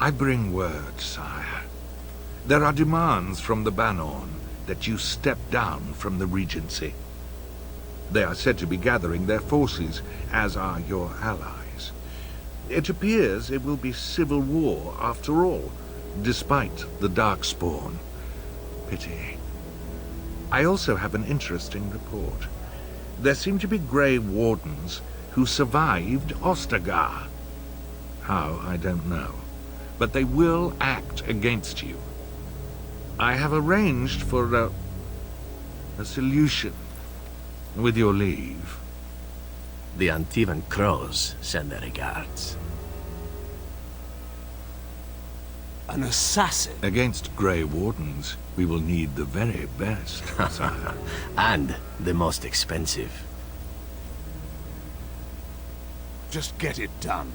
I bring word, sire. There are demands from the Banorn that you step down from the Regency. They are said to be gathering their forces, as are your allies. It appears it will be civil war after all, despite the Darkspawn. Pity. I also have an interesting report. There seem to be Grey Wardens who survived Ostagar. How, I don't know. But they will act against you. I have arranged for a solution, with your leave. The Antivan Crows send their regards. An assassin? Against Grey Wardens, we will need the very best, sire. And the most expensive. Just get it done.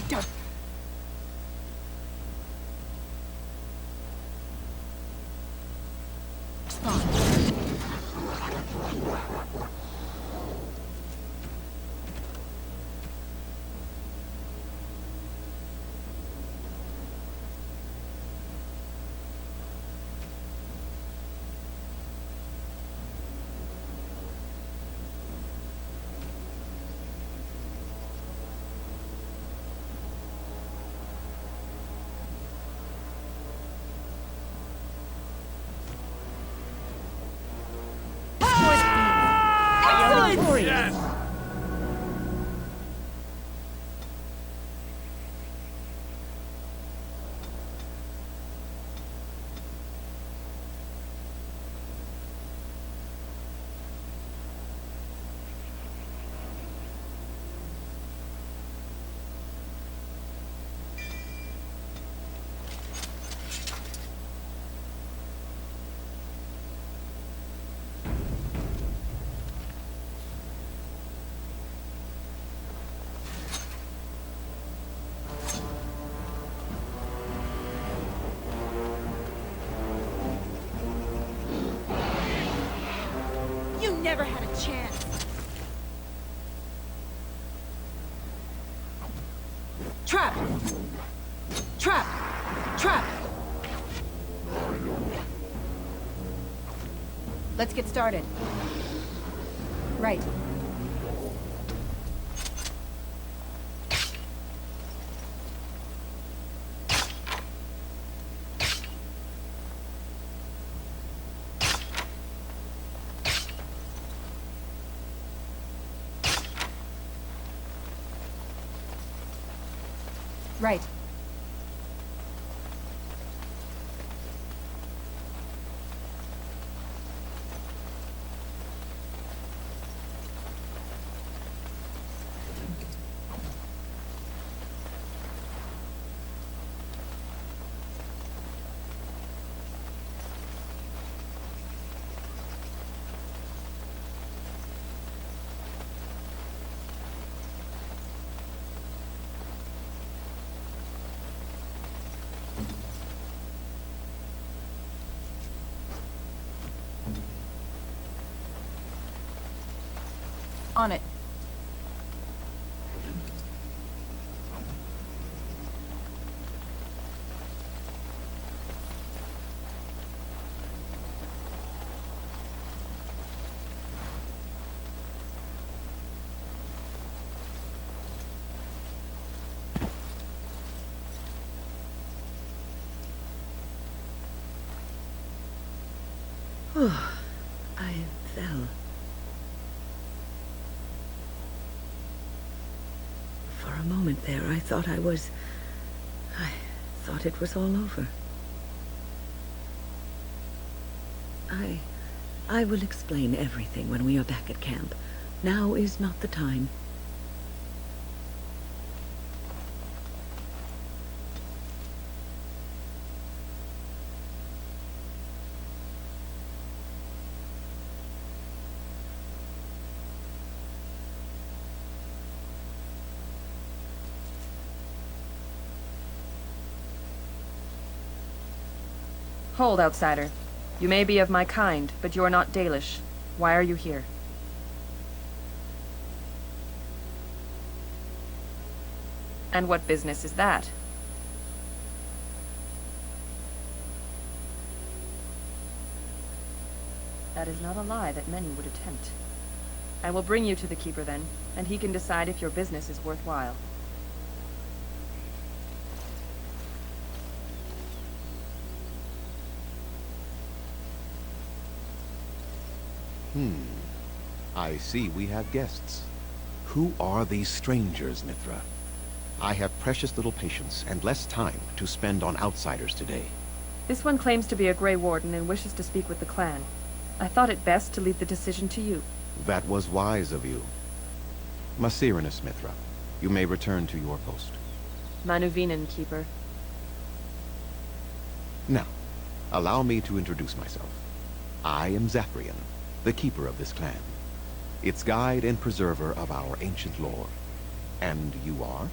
Yes! Never had a chance. Trap! Trap! Trap! Let's get started. Right. Right. On it. Oh, I fell. For a moment there, I thought it was all over. I will explain everything when we are back at camp. Now is not the time. Hold, outsider. You may be of my kind, but you're not Dalish. Why are you here? And what business is that? That is not a lie that many would attempt. I will bring you to the Keeper then, and he can decide if your business is worthwhile. I see we have guests. Who are these strangers, Mithra? I have precious little patience and less time to spend on outsiders today. This one claims to be a Grey Warden and wishes to speak with the clan. I thought it best to leave the decision to you. That was wise of you. Maserenus, Mithra, you may return to your post. Manuvinen, Keeper. Now, allow me to introduce myself. I am Zafrian, the keeper of this clan, its guide and preserver of our ancient lore. And you are?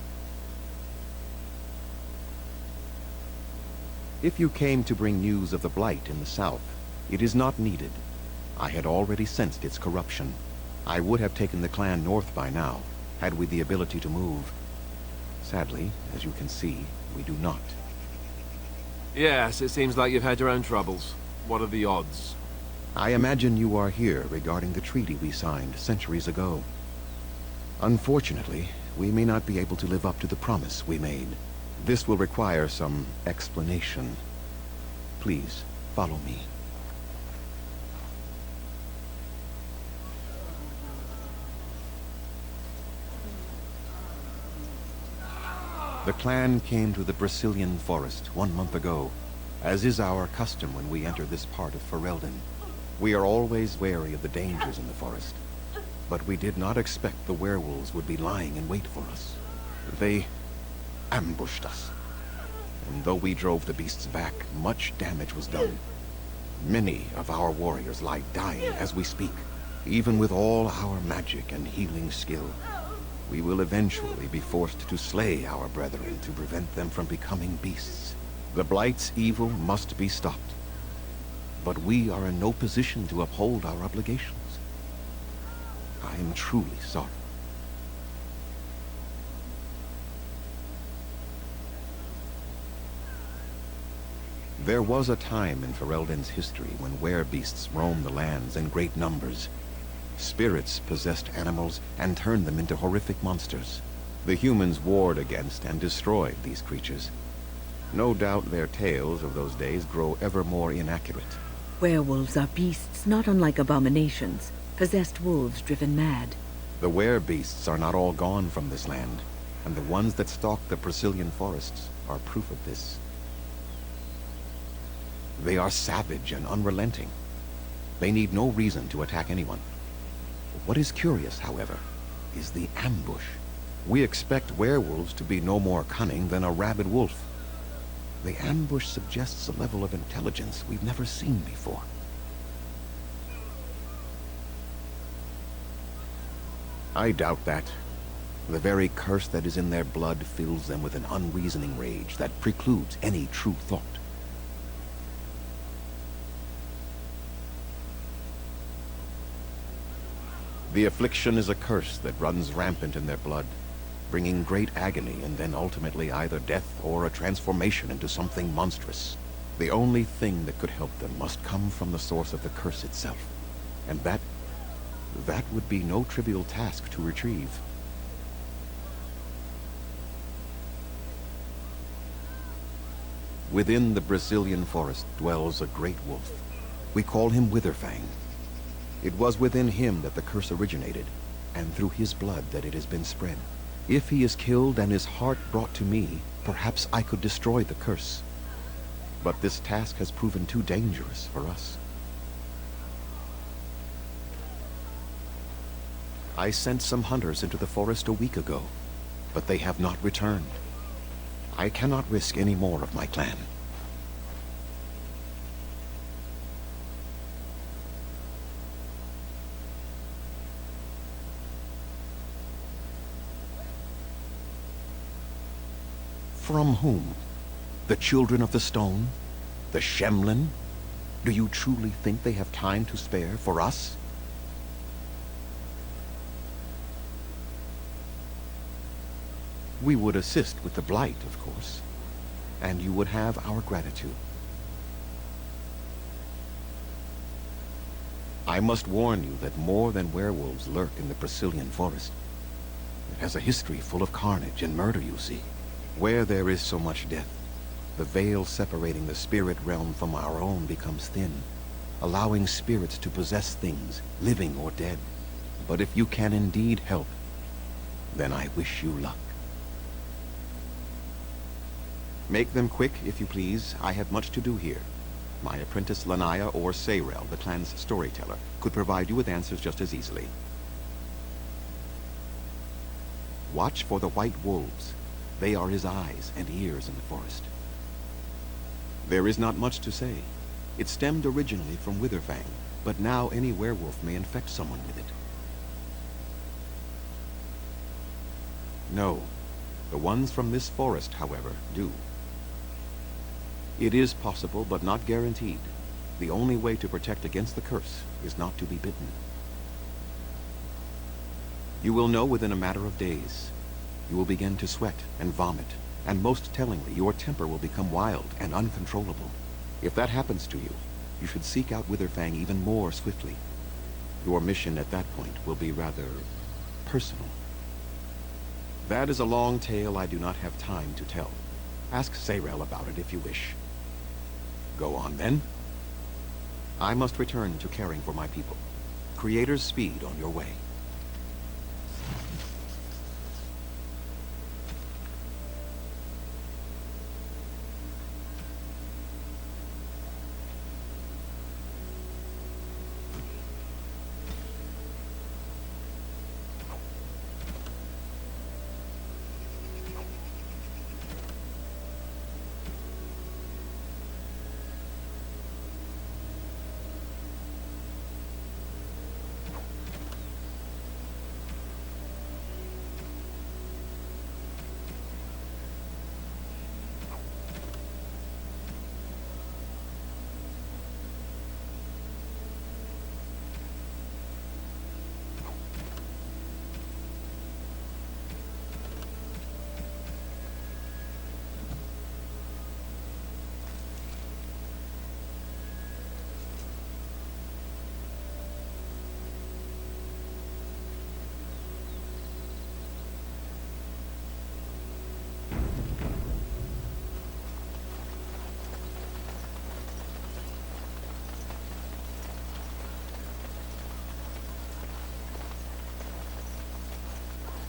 If you came to bring news of the Blight in the south, it is not needed. I had already sensed its corruption. I would have taken the clan north by now, had we the ability to move. Sadly, as you can see, we do not. Yes, it seems like you've had your own troubles. What are the odds? I imagine you are here regarding the treaty we signed centuries ago. Unfortunately, we may not be able to live up to the promise we made. This will require some explanation. Please, follow me. The clan came to the Brazilian forest 1 month ago, as is our custom when we enter this part of Ferelden. We are always wary of the dangers in the forest, but we did not expect the werewolves would be lying in wait for us. They ambushed us, and though we drove the beasts back, much damage was done. Many of our warriors lie dying as we speak. Even with all our magic and healing skill, we will eventually be forced to slay our brethren to prevent them from becoming beasts. The Blight's evil must be stopped. But we are in no position to uphold our obligations. I am truly sorry. There was a time in Ferelden's history when werebeasts roamed the lands in great numbers. Spirits possessed animals and turned them into horrific monsters. The humans warred against and destroyed these creatures. No doubt their tales of those days grow ever more inaccurate. Werewolves are beasts not unlike abominations, possessed wolves driven mad. The werebeasts are not all gone from this land, and the ones that stalk the Brazilian forests are proof of this. They are savage and unrelenting. They need no reason to attack anyone. What is curious, however, is the ambush. We expect werewolves to be no more cunning than a rabid wolf. The ambush suggests a level of intelligence we've never seen before. I doubt that. The very curse that is in their blood fills them with an unreasoning rage that precludes any true thought. The affliction is a curse that runs rampant in their blood, bringing great agony and then ultimately either death or a transformation into something monstrous. The only thing that could help them must come from the source of the curse itself, and that would be no trivial task to retrieve. Within the Brazilian forest dwells a great wolf. We call him Witherfang. It was within him that the curse originated, and through his blood that it has been spread. If he is killed and his heart brought to me, perhaps I could destroy the curse. But this task has proven too dangerous for us. I sent some hunters into the forest a week ago, but they have not returned. I cannot risk any more of my clan. From whom? The children of the stone? The Shemlin? Do you truly think they have time to spare for us? We would assist with the Blight, of course, and you would have our gratitude. I must warn you that more than werewolves lurk in the Brazilian forest. It has a history full of carnage and murder, you see. Where there is so much death, the veil separating the spirit realm from our own becomes thin, allowing spirits to possess things, living or dead. But if you can indeed help, then I wish you luck. Make them quick, if you please. I have much to do here. My apprentice Lanaya or Sayrel, the clan's storyteller, could provide you with answers just as easily. Watch for the white wolves. They are his eyes and ears in the forest. There is not much to say. It stemmed originally from Witherfang, but now any werewolf may infect someone with it. No. The ones from this forest, however, do. It is possible, but not guaranteed. The only way to protect against the curse is not to be bitten. You will know within a matter of days. You will begin to sweat and vomit, and most tellingly, your temper will become wild and uncontrollable. If that happens to you, you should seek out Witherfang even more swiftly. Your mission at that point will be rather personal. That is a long tale I do not have time to tell. Ask Sayrel about it if you wish. Go on, then. I must return to caring for my people. Creator's speed on your way.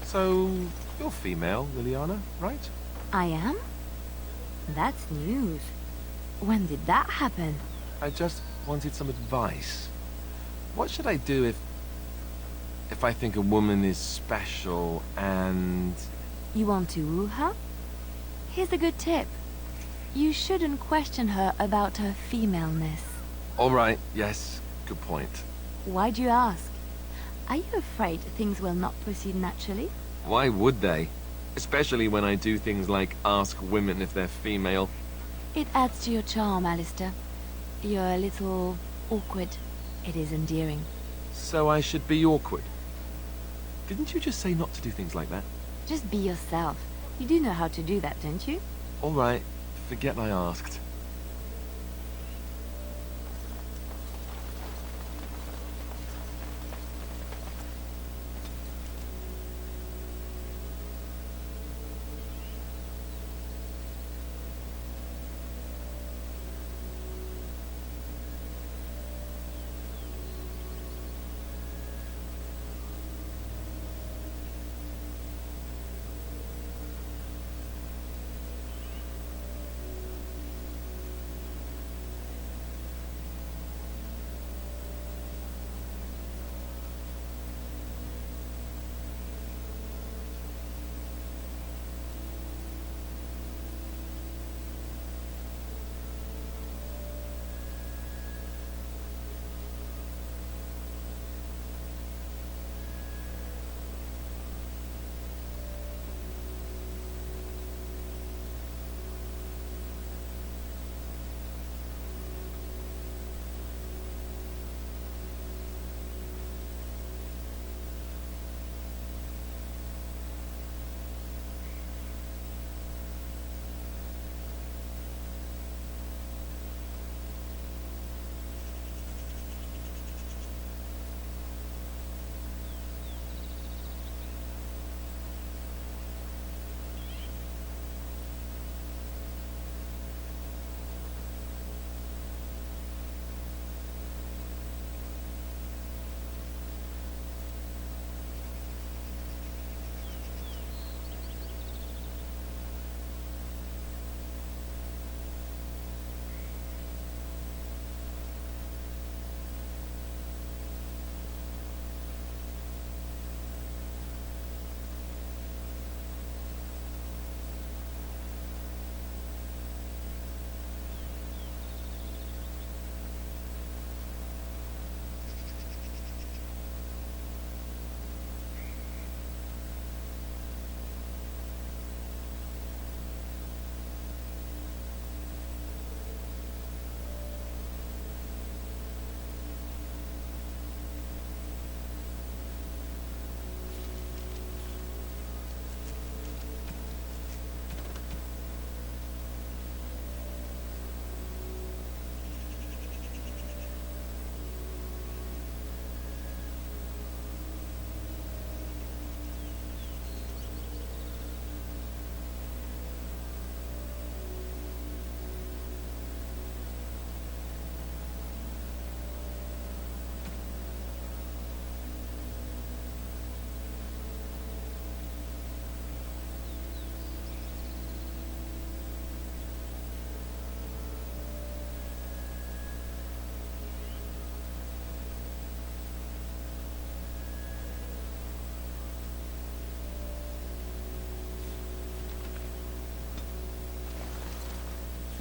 So, you're female, Liliana, right? I am? That's news. When did that happen? I just wanted some advice. What should I do if I think a woman is special and... You want to woo her? Here's a good tip. You shouldn't question her about her femaleness. All right, yes, good point. Why'd you ask? Are you afraid things will not proceed naturally? Why would they? Especially when I do things like ask women if they're female. It adds to your charm, Alistair. You're a little awkward. It is endearing. So I should be awkward. Didn't you just say not to do things like that? Just be yourself. You do know how to do that, don't you? All right, forget I asked.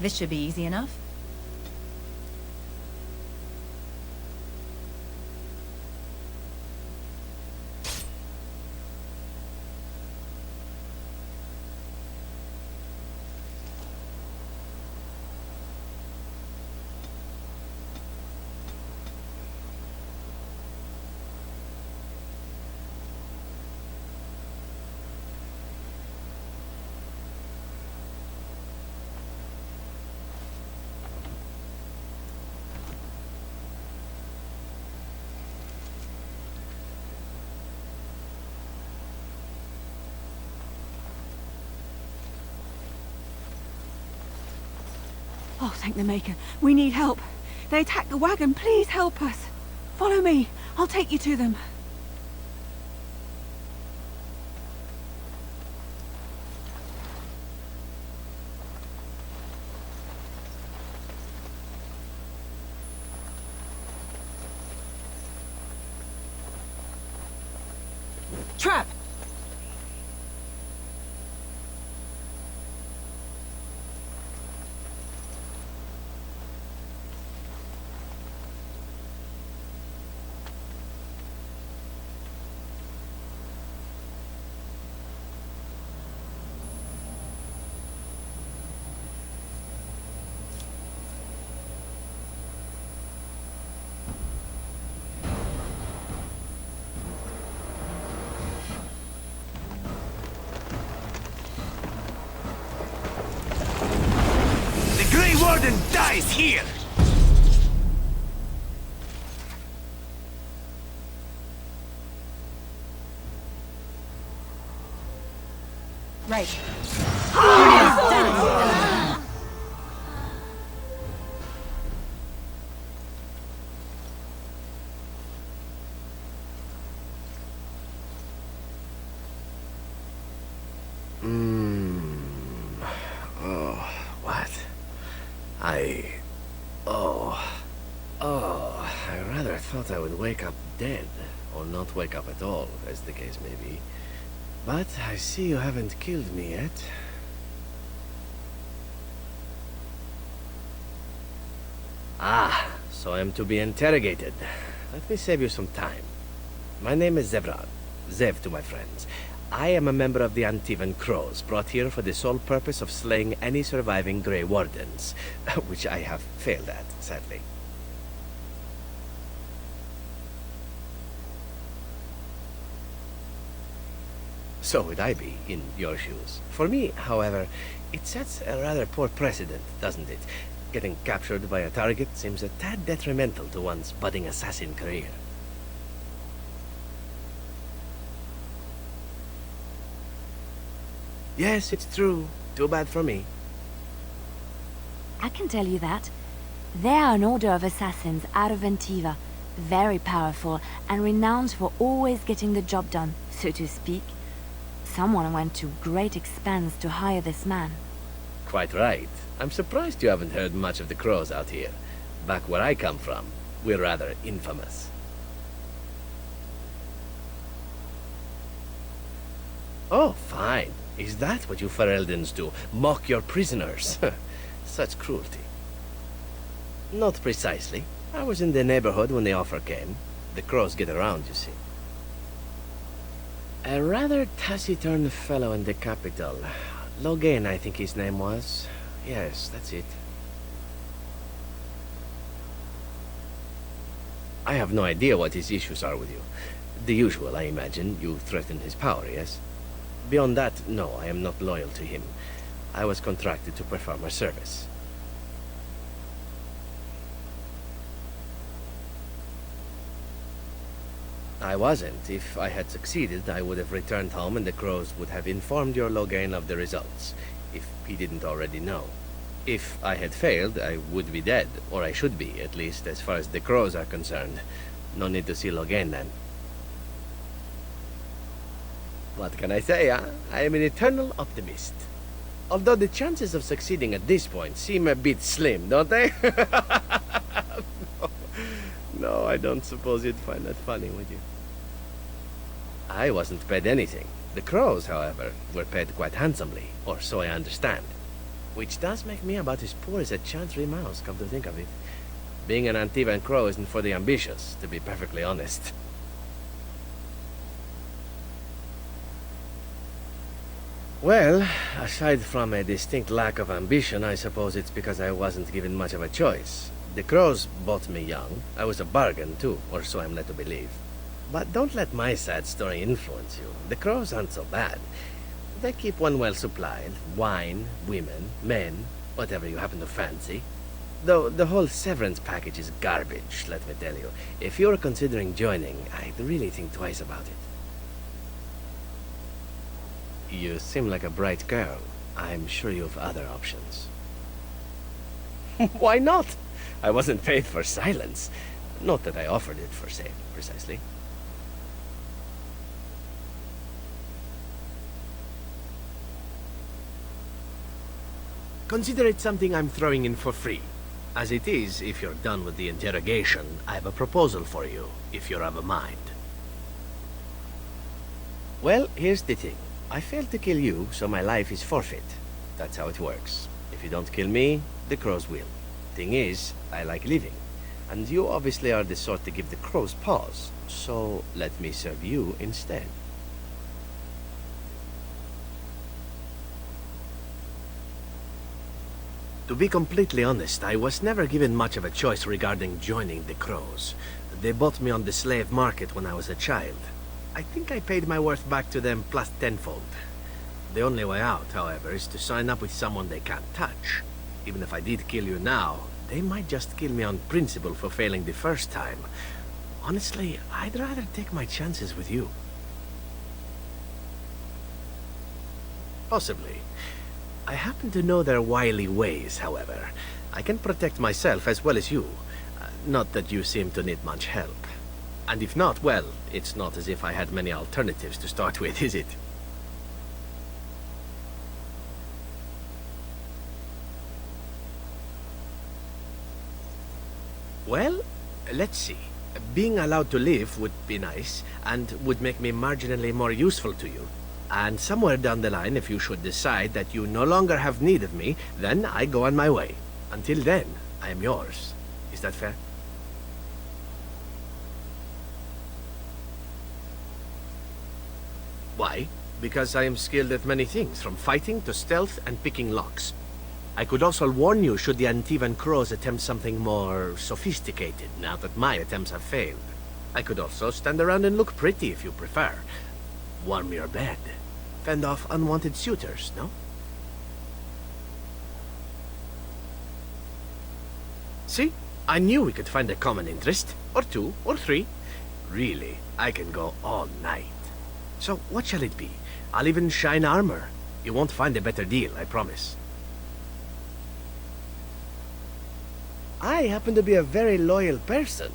This should be easy enough. Oh, thank the Maker. We need help. They attacked the wagon. Please help us. Follow me. I'll take you to them. Trap! Warden dies here! Right. Oh, what? I rather thought I would wake up dead, or not wake up at all, as the case may be. But I see you haven't killed me yet. Ah, so I'm to be interrogated. Let me save you some time. My name is Zebrad. Zev to my friends. I am a member of the Antivan Crows, brought here for the sole purpose of slaying any surviving Grey Wardens, which I have failed at, sadly. So would I be, in your shoes. For me, however, it sets a rather poor precedent, doesn't it? Getting captured by a target seems a tad detrimental to one's budding assassin career. Yes, it's true. Too bad for me. I can tell you that. They are an order of assassins out of Antiva, very powerful and renowned for always getting the job done, so to speak. Someone went to great expense to hire this man. Quite right. I'm surprised you haven't heard much of the Crows out here. Back where I come from, we're rather infamous. Oh, fine. Is that what you Fereldans do? Mock your prisoners? Such cruelty. Not precisely. I was in the neighborhood when the offer came. The Crows get around, you see. A rather taciturn fellow in the capital. Logain, I think his name was. Yes, that's it. I have no idea what his issues are with you. The usual, I imagine. You threaten his power, yes? Beyond that, no, I am not loyal to him. I was contracted to perform a service. I wasn't. If I had succeeded, I would have returned home and the Crows would have informed your Logain of the results, if he didn't already know. If I had failed, I would be dead, or I should be, at least as far as the Crows are concerned. No need to see Logain then. What can I say, huh? I am an eternal optimist. Although the chances of succeeding at this point seem a bit slim, don't they? No, I don't suppose you'd find that funny, would you? I wasn't paid anything. The Crows, however, were paid quite handsomely, or so I understand. Which does make me about as poor as a chantry mouse, come to think of it. Being an Antivan crow isn't for the ambitious, to be perfectly honest. Well, aside from a distinct lack of ambition, I suppose it's because I wasn't given much of a choice. The crows bought me young. I was a bargain, too, or so I'm led to believe. But don't let my sad story influence you. The crows aren't so bad. They keep one well supplied. Wine, women, men, whatever you happen to fancy. Though the whole severance package is garbage, let me tell you. If you're considering joining, I'd really think twice about it. You seem like a bright girl. I'm sure you've other options. Why not? I wasn't paid for silence. Not that I offered it for sale, precisely. Consider it something I'm throwing in for free. As it is, if you're done with the interrogation, I have a proposal for you, if you're of a mind. Well, here's the thing. I failed to kill you, so my life is forfeit. That's how it works. If you don't kill me, the crows will. Thing is, I like living. And you obviously are the sort to give the crows pause. So, let me serve you instead. To be completely honest, I was never given much of a choice regarding joining the crows. They bought me on the slave market when I was a child. I think I paid my worth back to them plus tenfold. The only way out, however, is to sign up with someone they can't touch. Even if I did kill you now, they might just kill me on principle for failing the first time. Honestly, I'd rather take my chances with you. Possibly. I happen to know their wily ways, however. I can protect myself as well as you. Not that you seem to need much help. And if not, well, it's not as if I had many alternatives to start with, is it? Well, let's see. Being allowed to live would be nice, and would make me marginally more useful to you. And somewhere down the line, if you should decide that you no longer have need of me, then I go on my way. Until then, I am yours. Is that fair? Why? Because I am skilled at many things, from fighting to stealth and picking locks. I could also warn you should the Antivan crows attempt something more sophisticated, now that my attempts have failed. I could also stand around and look pretty if you prefer. Warm your bed. Fend off unwanted suitors, no? See? I knew we could find a common interest. Or two, or three. Really, I can go all night. So, what shall it be? I'll even shine armor. You won't find a better deal, I promise. I happen to be a very loyal person.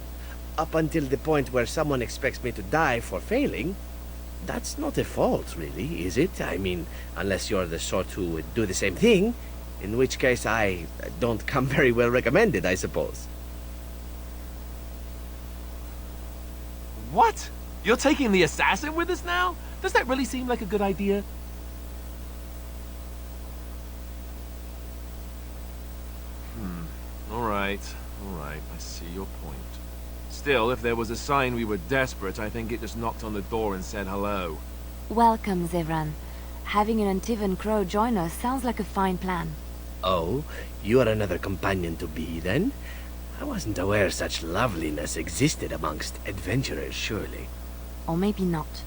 Up until the point where someone expects me to die for failing. That's not a fault, really, is it? I mean, unless you're the sort who would do the same thing, in which case I don't come very well recommended, I suppose. What? You're taking the assassin with us now? Does that really seem like a good idea? All right, I see your point. Still, if there was a sign we were desperate, I think it just knocked on the door and said hello. Welcome, Zevran. Having an Antivan crow join us sounds like a fine plan. Oh, you are another companion to be, then? I wasn't aware such loveliness existed amongst adventurers, surely. Or maybe not.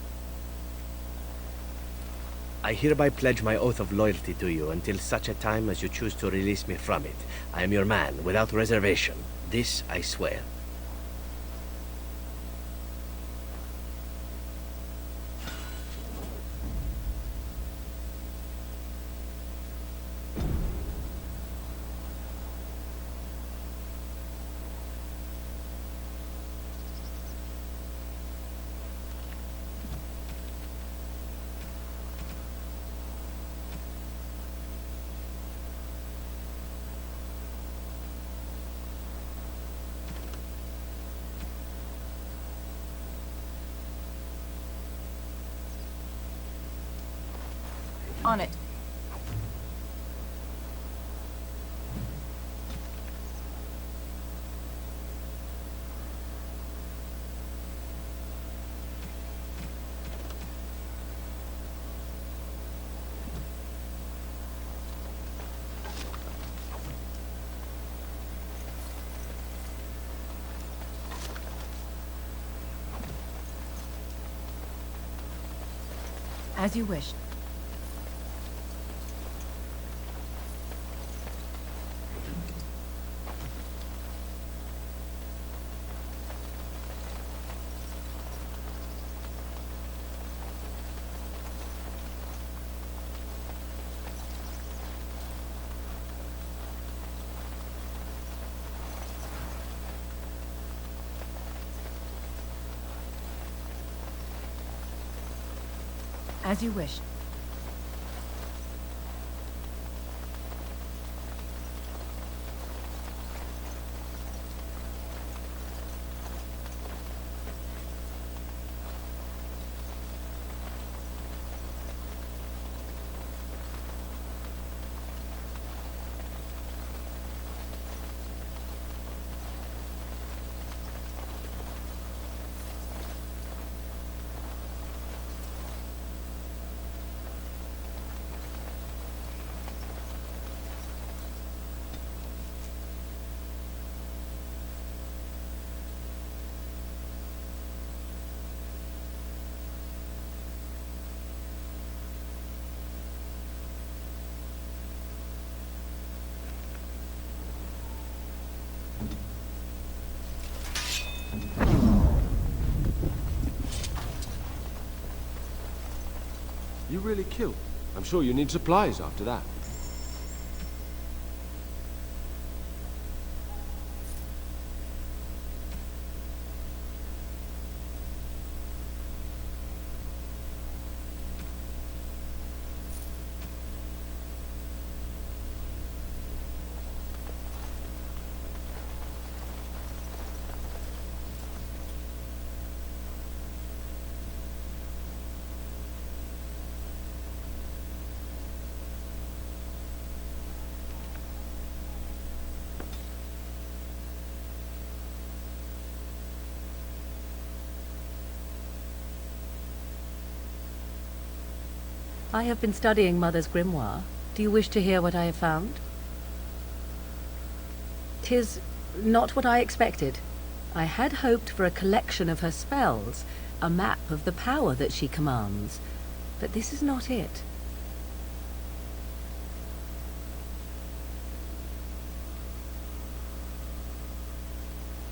I hereby pledge my oath of loyalty to you until such a time as you choose to release me from it. I am your man, without reservation. This I swear. On it. As you wish. As you wish. You really killed. I'm sure you need supplies after that. I have been studying Mother's grimoire. Do you wish to hear what I have found? 'Tis not what I expected. I had hoped for a collection of her spells, a map of the power that she commands. But this is not it.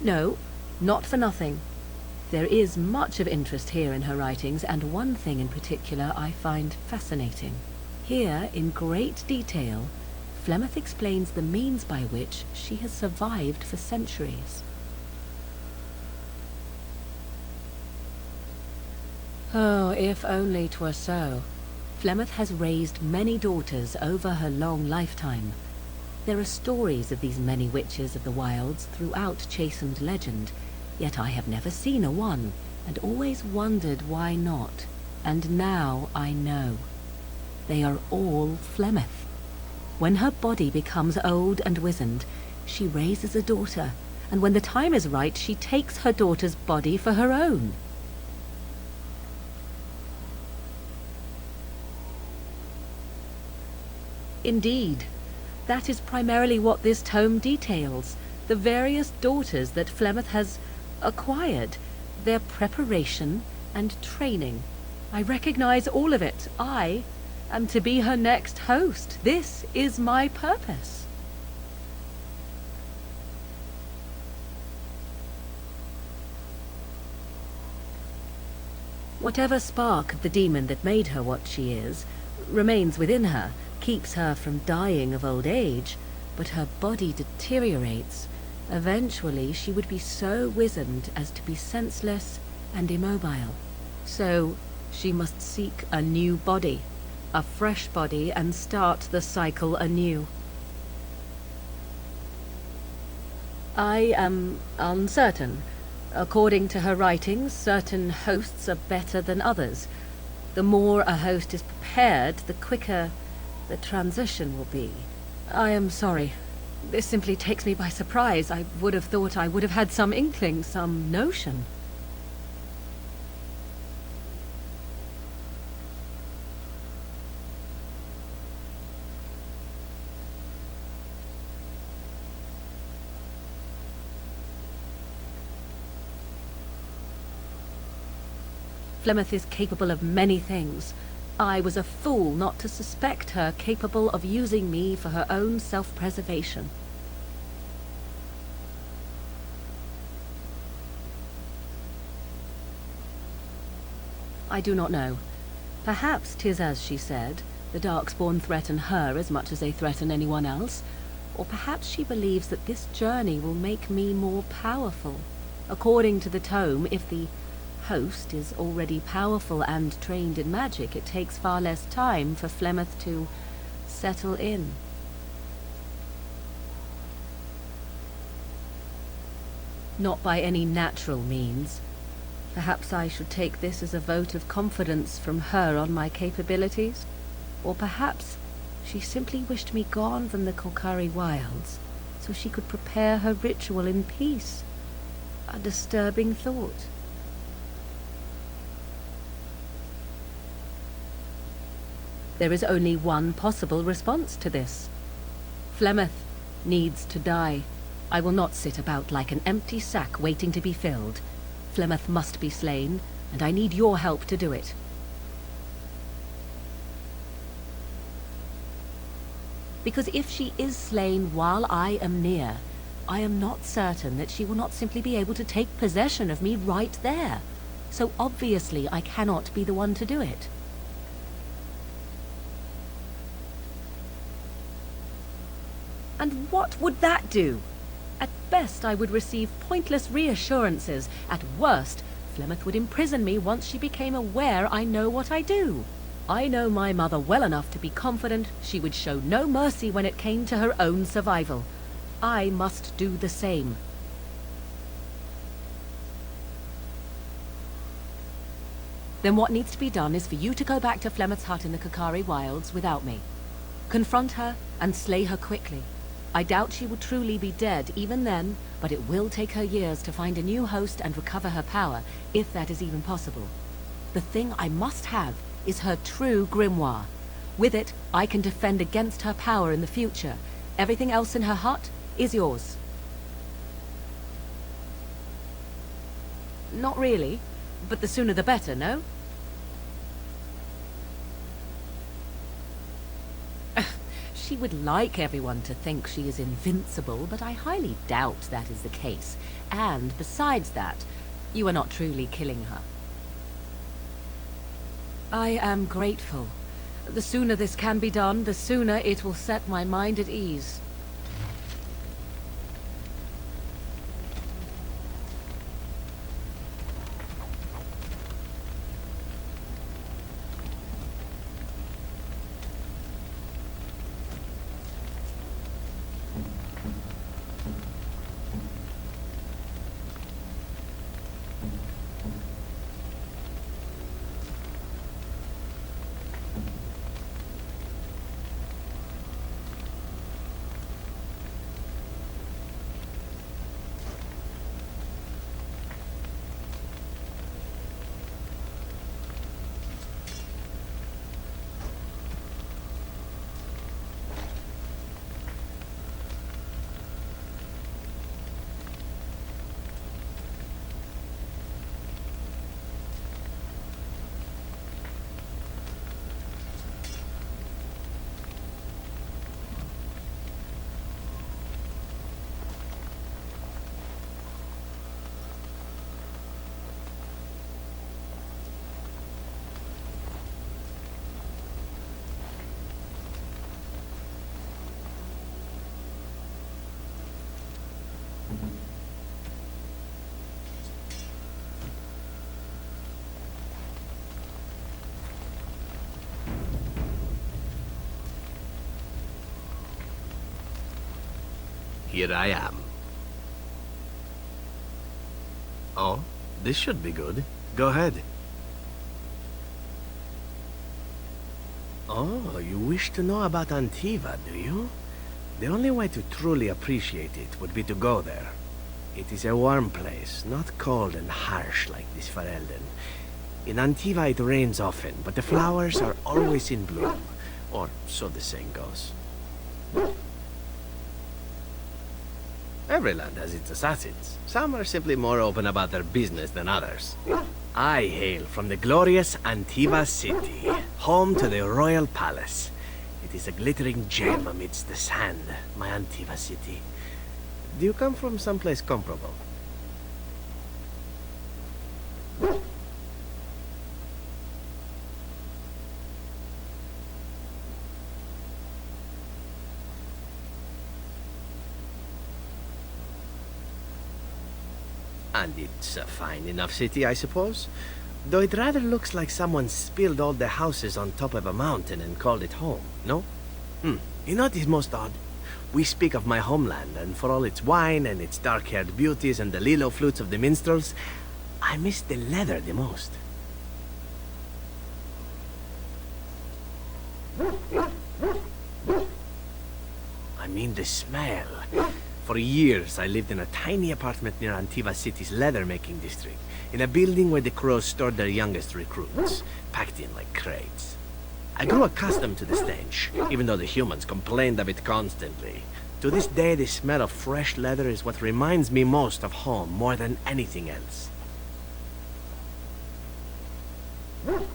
No, not for nothing. There is much of interest here in her writings, and one thing in particular I find fascinating. Here, in great detail, Flemeth explains the means by which she has survived for centuries. Oh, if only 'twere so. Flemeth has raised many daughters over her long lifetime. There are stories of these many witches of the wilds throughout chastened legend, yet I have never seen a one, and always wondered why not. And now I know. They are all Flemeth. When her body becomes old and wizened, she raises a daughter, and when the time is right, she takes her daughter's body for her own. Indeed, that is primarily what this tome details, the various daughters that Flemeth has acquired, their preparation and training. I recognize all of it. I am to be her next host. This is my purpose. Whatever spark of the demon that made her what she is remains within her, keeps her from dying of old age, but her body deteriorates. Eventually, she would be so wizened as to be senseless and immobile. So, she must seek a new body, a fresh body, and start the cycle anew. I am uncertain. According to her writings, certain hosts are better than others. The more a host is prepared, the quicker the transition will be. I am sorry. This simply takes me by surprise. I would have thought I would have had some inkling, some notion. Flemeth is capable of many things. I was a fool not to suspect her capable of using me for her own self-preservation. I do not know. Perhaps 'tis as she said, the Darkspawn threaten her as much as they threaten anyone else. Or perhaps she believes that this journey will make me more powerful. According to the tome, if the host is already powerful and trained in magic, it takes far less time for Flemeth to settle in. Not by any natural means. Perhaps I should take this as a vote of confidence from her on my capabilities. Or perhaps she simply wished me gone from the Korkari wilds, so she could prepare her ritual in peace. A disturbing thought. There is only one possible response to this. Flemeth needs to die. I will not sit about like an empty sack waiting to be filled. Flemeth must be slain, and I need your help to do it. Because if she is slain while I am near, I am not certain that she will not simply be able to take possession of me right there. So obviously I cannot be the one to do it. And what would that do? At best, I would receive pointless reassurances. At worst, Flemeth would imprison me once she became aware I know what I do. I know my mother well enough to be confident she would show no mercy when it came to her own survival. I must do the same. Then what needs to be done is for you to go back to Flemeth's hut in the Korkari wilds without me. Confront her and slay her quickly. I doubt she will truly be dead even then, but it will take her years to find a new host and recover her power, if that is even possible. The thing I must have is her true grimoire. With it, I can defend against her power in the future. Everything else in her hut is yours. Not really, but the sooner the better, no? She would like everyone to think she is invincible, but I highly doubt that is the case. And besides that, you are not truly killing her. I am grateful. The sooner this can be done, the sooner it will set my mind at ease. Here I am. Oh, this should be good. Go ahead. Oh, you wish to know about Antiva, do you? The only way to truly appreciate it would be to go there. It is a warm place, not cold and harsh like this Ferelden. In Antiva it rains often, but the flowers are always in bloom. Or so the saying goes. Every land has its assassins. Some are simply more open about their business than others. I hail from the glorious Antiva city, home to the royal palace. It is a glittering gem amidst the sand, my Antiva city. Do you come from someplace comparable? And it's a fine enough city, I suppose? Though it rather looks like someone spilled all the houses on top of a mountain and called it home, no? You know what is most odd? We speak of my homeland, and for all its wine and its dark-haired beauties and the lilo flutes of the minstrels, I miss the leather the most. I mean the smell. For years, I lived in a tiny apartment near Antiva City's leather-making district, in a building where the crows stored their youngest recruits, packed in like crates. I grew accustomed to the stench, even though the humans complained of it constantly. To this day, the smell of fresh leather is what reminds me most of home more than anything else.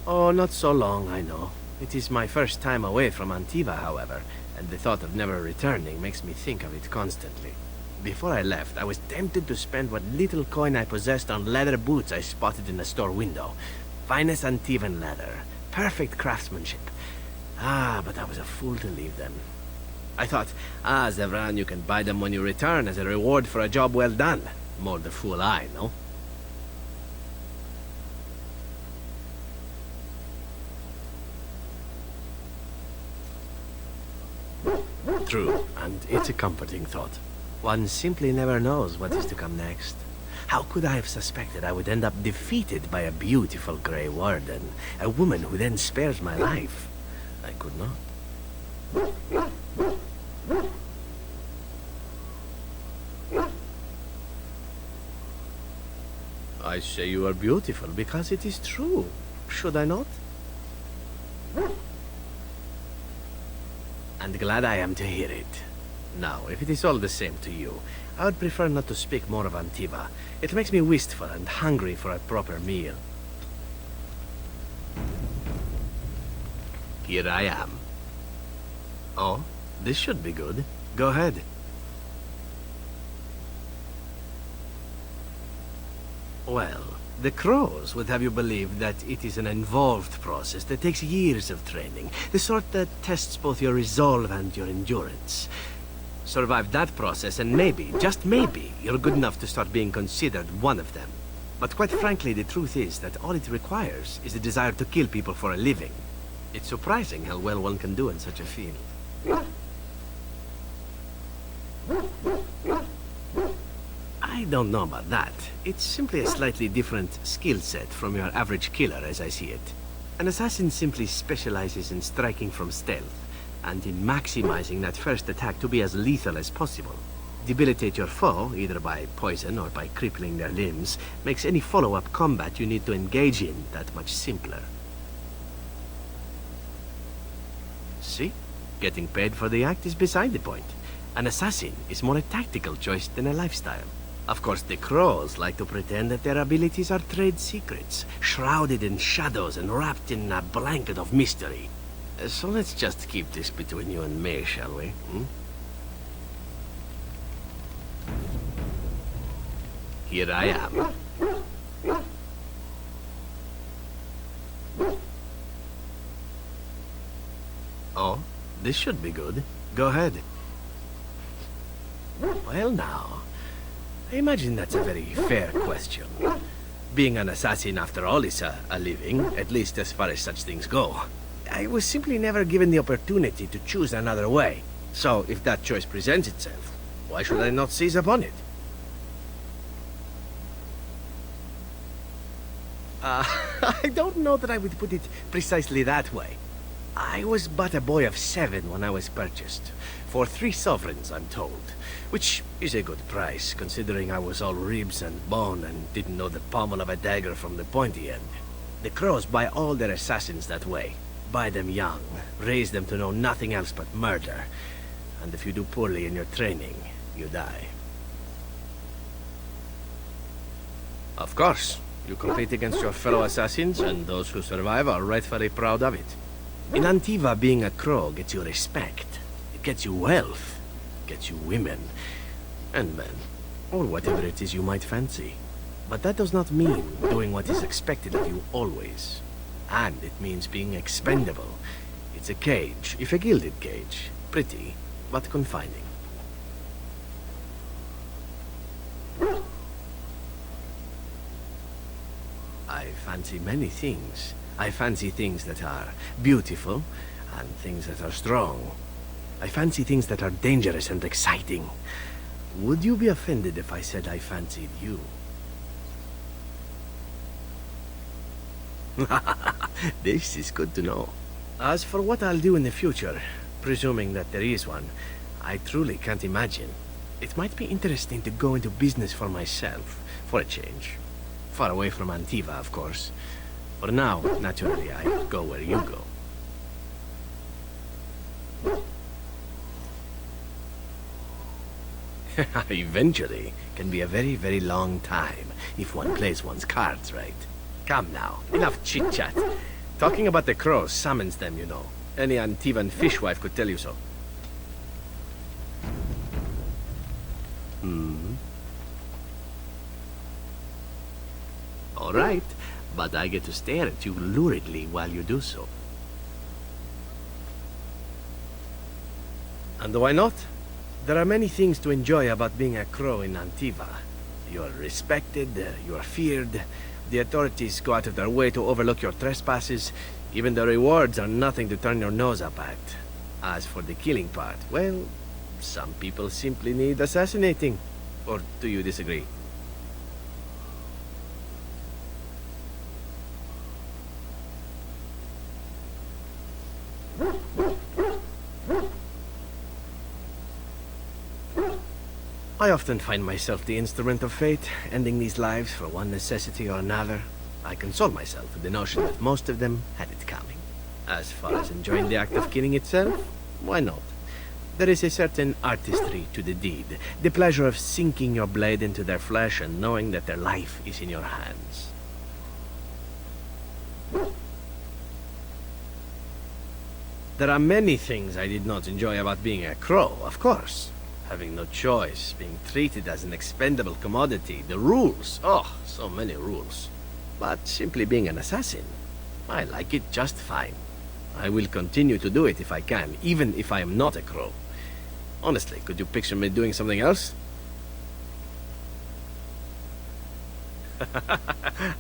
Oh, not so long, I know. It is my first time away from Antiva, however, and the thought of never returning makes me think of it constantly. Before I left, I was tempted to spend what little coin I possessed on leather boots I spotted in a store window. Finest Antivan leather. Perfect craftsmanship. But I was a fool to leave them. I thought, Ze브란, you can buy them when you return as a reward for a job well done. More the fool I, no? True, and it's a comforting thought. One simply never knows what is to come next. How could I have suspected I would end up defeated by a beautiful grey warden, a woman who then spares my life? I could not. I say you are beautiful because it is true. Should I not? And glad I am to hear it. Now, if it is all the same to you, I would prefer not to speak more of Antiva. It makes me wistful and hungry for a proper meal. Here I am. Oh, this should be good. Go ahead. Well, the crows would have you believe that it is an involved process that takes years of training, the sort that tests both your resolve and your endurance. Survive that process and maybe, just maybe, you're good enough to start being considered one of them. But quite frankly, the truth is that all it requires is the desire to kill people for a living. It's surprising how well one can do in such a field. I don't know about that. It's simply a slightly different skill set from your average killer as I see it. An assassin simply specializes in striking from stealth, and in maximizing that first attack to be as lethal as possible. Debilitate your foe, either by poison or by crippling their limbs, makes any follow-up combat you need to engage in that much simpler. See? Getting paid for the act is beside the point. An assassin is more a tactical choice than a lifestyle. Of course, the crows like to pretend that their abilities are trade secrets, shrouded in shadows and wrapped in a blanket of mystery. So let's just keep this between you and me, shall we? Here I am. Oh, this should be good. Go ahead. Well now, I imagine that's a very fair question. Being an assassin, after all, is a living, at least as far as such things go. I was simply never given the opportunity to choose another way. So, if that choice presents itself, why should I not seize upon it? I don't know that I would put it precisely that way. I was but a boy of 7 when I was purchased. For 3 sovereigns, I'm told. Which is a good price, considering I was all ribs and bone and didn't know the pommel of a dagger from the pointy end. The crows buy all their assassins that way. Buy them young, raise them to know nothing else but murder. And if you do poorly in your training, you die. Of course, you compete against your fellow assassins, and those who survive are rightfully proud of it. In Antiva, being a crow gets you respect. It gets you wealth. Gets you women. And men. Or whatever it is you might fancy. But that does not mean doing what is expected of you always. And it means being expendable. It's a cage, if a gilded cage. Pretty, but confining. I fancy many things. I fancy things that are beautiful, and things that are strong. I fancy things that are dangerous and exciting. Would you be offended if I said I fancied you? This is good to know. As for what I'll do in the future, presuming that there is one, I truly can't imagine. It might be interesting to go into business for myself, for a change. Far away from Antiva, of course. For now, naturally, I go where you go. Eventually can be a very, very long time if one plays one's cards right. Come now, enough chit-chat. Talking about the crows summons them, you know. Any Antivan fishwife could tell you so. All right, but I get to stare at you luridly while you do so. And why not? There are many things to enjoy about being a crow in Antiva. You are respected, you are feared, the authorities go out of their way to overlook your trespasses, even the rewards are nothing to turn your nose up at. As for the killing part, well, some people simply need assassinating. Or do you disagree? I often find myself the instrument of fate, ending these lives for one necessity or another. I console myself with the notion that most of them had it coming. As far as enjoying the act of killing itself, why not? There is a certain artistry to the deed, the pleasure of sinking your blade into their flesh and knowing that their life is in your hands. There are many things I did not enjoy about being a crow, of course. Having no choice, being treated as an expendable commodity, the rules, oh, so many rules. But simply being an assassin, I like it just fine. I will continue to do it if I can, even if I am not a crow. Honestly, could you picture me doing something else?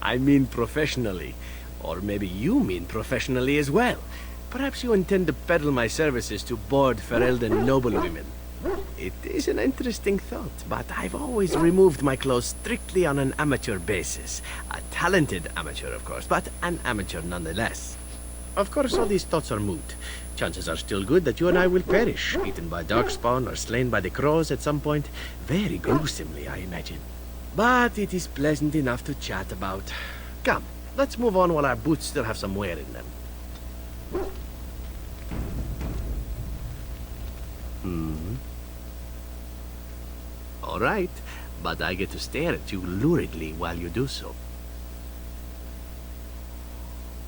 I mean professionally. Or maybe you mean professionally as well. Perhaps you intend to peddle my services to bored Ferelden noblewomen. It is an interesting thought, but I've always removed my clothes strictly on an amateur basis. A talented amateur, of course, but an amateur nonetheless. Of course, all these thoughts are moot. Chances are still good that you and I will perish, eaten by darkspawn or slain by the crows at some point. Very gruesomely, I imagine. But it is pleasant enough to chat about. Come, let's move on while our boots still have some wear in them. All right, but I get to stare at you luridly while you do so.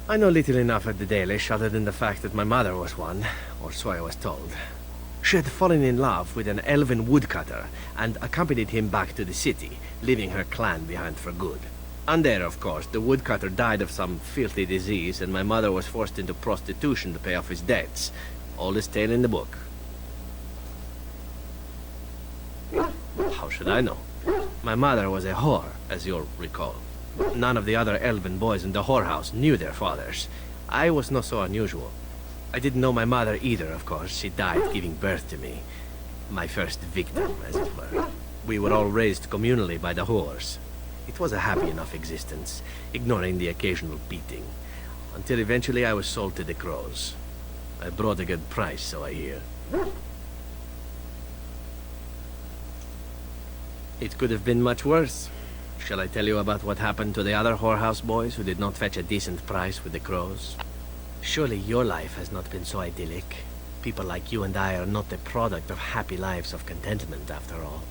I know little enough of the Dalish other than the fact that my mother was one, or so I was told. She had fallen in love with an elven woodcutter and accompanied him back to the city, leaving her clan behind for good. And there, of course, the woodcutter died of some filthy disease and my mother was forced into prostitution to pay off his debts. Oldest tale in the book. How should I know? My mother was a whore, as you'll recall. None of the other elven boys in the whorehouse knew their fathers. I was not so unusual. I didn't know my mother either, of course. She died giving birth to me. My first victim, as it were. We were all raised communally by the whores. It was a happy enough existence, ignoring the occasional beating. Until eventually I was sold to the crows. I brought a good price, so I hear. It could have been much worse. Shall I tell you about what happened to the other whorehouse boys who did not fetch a decent price with the crows? Surely your life has not been so idyllic. People like you and I are not the product of happy lives of contentment, after all.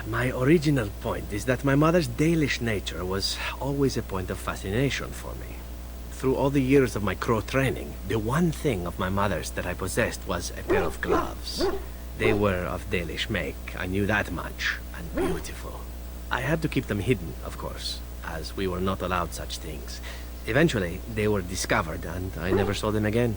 my original point is that my mother's Dalish nature was always a point of fascination for me. Through all the years of my crow training, the one thing of my mother's that I possessed was a pair of gloves. They were of Dalish make, I knew that much, and beautiful. I had to keep them hidden, of course, as we were not allowed such things. Eventually, they were discovered, and I never saw them again.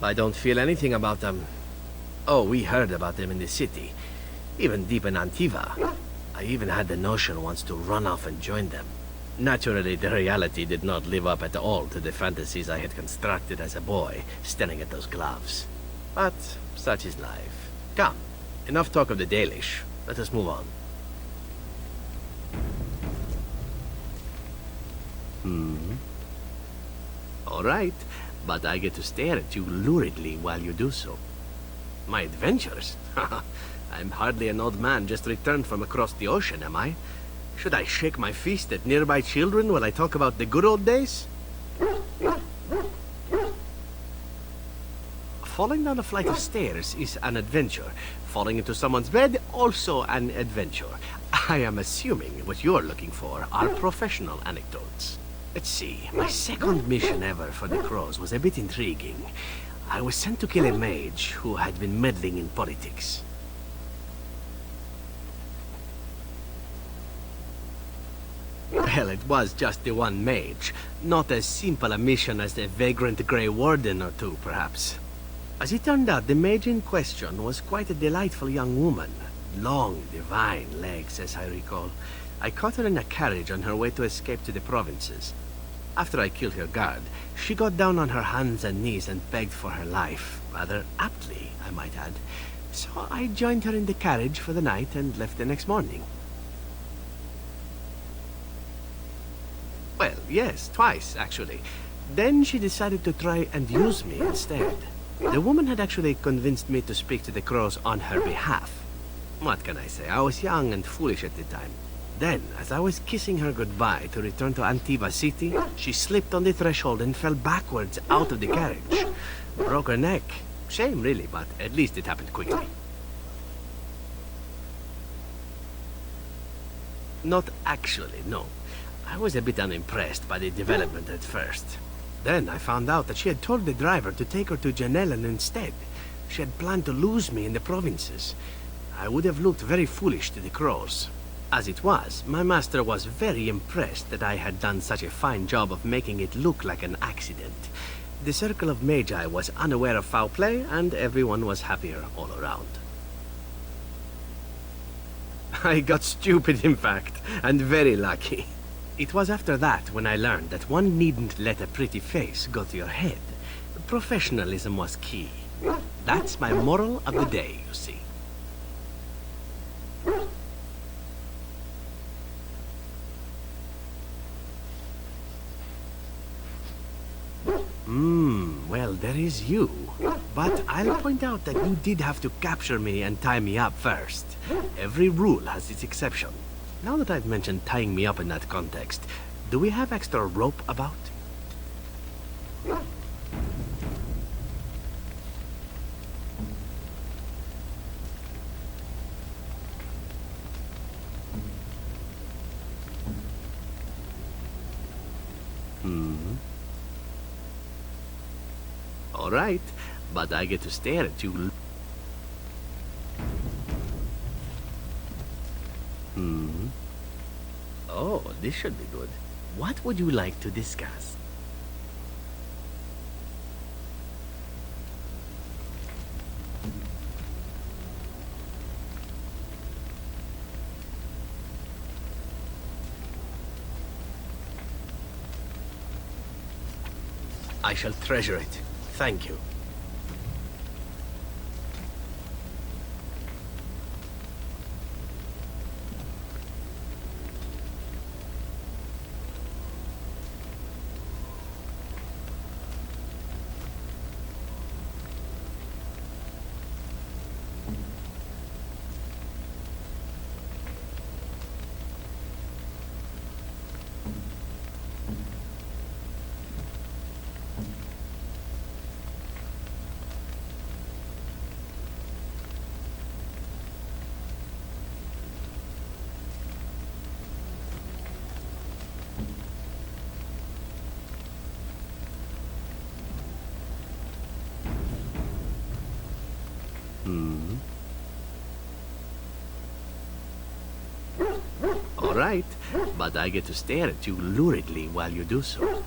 I don't feel anything about them. Oh, we heard about them in the city. Even deep in Antiva. I even had the notion once to run off and join them. Naturally, the reality did not live up at all to the fantasies I had constructed as a boy, staring at those gloves. But such is life. Come, enough talk of the Dalish. Let us move on. All right, but I get to stare at you luridly while you do so. My adventures? I'm hardly an old man just returned from across the ocean, am I? Should I shake my fist at nearby children while I talk about the good old days? Falling down a flight of stairs is an adventure. Falling into someone's bed, also an adventure. I am assuming what you're looking for are professional anecdotes. Let's see, my second mission ever for the Crows was a bit intriguing. I was sent to kill a mage who had been meddling in politics. Well, it was just the one mage. Not as simple a mission as the vagrant Grey Warden or two, perhaps. As it turned out, the mage in question was quite a delightful young woman. Long, divine legs, as I recall. I caught her in a carriage on her way to escape to the provinces. After I killed her guard, she got down on her hands and knees and begged for her life. Rather aptly, I might add. So I joined her in the carriage for the night and left the next morning. Well, yes, twice, actually. Then she decided to try and use me instead. The woman had actually convinced me to speak to the Crows on her behalf. What can I say? I was young and foolish at the time. Then, as I was kissing her goodbye to return to Antiva City, she slipped on the threshold and fell backwards out of the carriage. Broke her neck. Shame, really, but at least it happened quickly. Not actually, no. I was a bit unimpressed by the development at first. Then I found out that she had told the driver to take her to Janellen instead. She had planned to lose me in the provinces. I would have looked very foolish to the Crows. As it was, my master was very impressed that I had done such a fine job of making it look like an accident. The circle of Magi was unaware of foul play, and everyone was happier all around. I got stupid, in fact, and very lucky. It was after that when I learned that one needn't let a pretty face go to your head. Professionalism was key. That's my moral of the day, you see. Well, there is you. But I'll point out that you did have to capture me and tie me up first. Every rule has its exception. Now that I've mentioned tying me up in that context, do we have extra rope about? All right, but I get to stare at you. Oh, this should be good. What would you like to discuss? I shall treasure it. Thank you. All right, but I get to stare at you luridly while you do so.